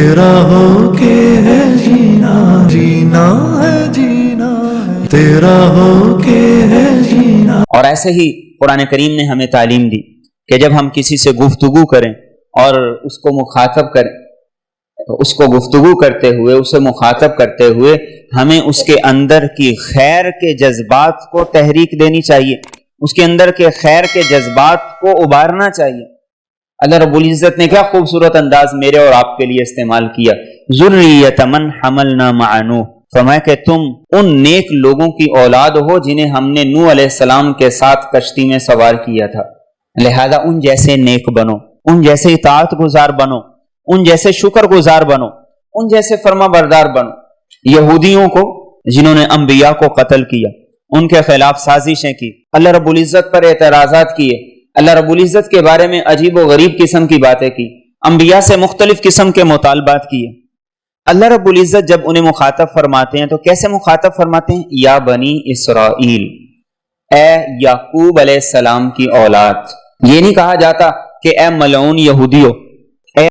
تیرا ہو کے ہے جینا، جینا ہے جینا ہے، تیرا ہو کے ہے جینا۔ اور ایسے ہی قرآن کریم نے ہمیں تعلیم دی کہ جب ہم کسی سے گفتگو کریں اور اس کو مخاطب کریں، اس کو گفتگو کرتے ہوئے، اسے مخاطب کرتے ہوئے ہمیں اس کے اندر کی خیر کے جذبات کو تحریک دینی چاہیے، اس کے اندر کے خیر کے جذبات کو ابھارنا چاہیے۔ اللہ رب العزت نے کیا خوبصورت انداز میرے اور آپ کے لیے استعمال کیا، ذریۃ من حملنا مع نوح، فرمایا کہ تم ان نیک لوگوں کی اولاد ہو جنہیں ہم نے نوح علیہ السلام کے ساتھ کشتی میں سوار کیا تھا، لہذا ان جیسے نیک بنو، ان جیسے اطاعت گزار بنو، ان جیسے شکر گزار بنو، ان جیسے فرما بردار بنو۔ یہودیوں کو جنہوں نے انبیاء کو قتل کیا، ان کے خلاف سازشیں کی، اللہ رب العزت پر اعتراضات کیے، اللہ رب العزت کے بارے میں عجیب و غریب قسم کی باتیں کی، انبیاء سے مختلف قسم کے مطالبات کیے، اللہ رب العزت جب انہیں مخاطب فرماتے ہیں تو کیسے مخاطب فرماتے ہیں؟ یا بنی اسرائیل، اے یعقوب علیہ السلام کی اولاد۔ یہ نہیں کہا جاتا کہ اے ملعون یہودیو،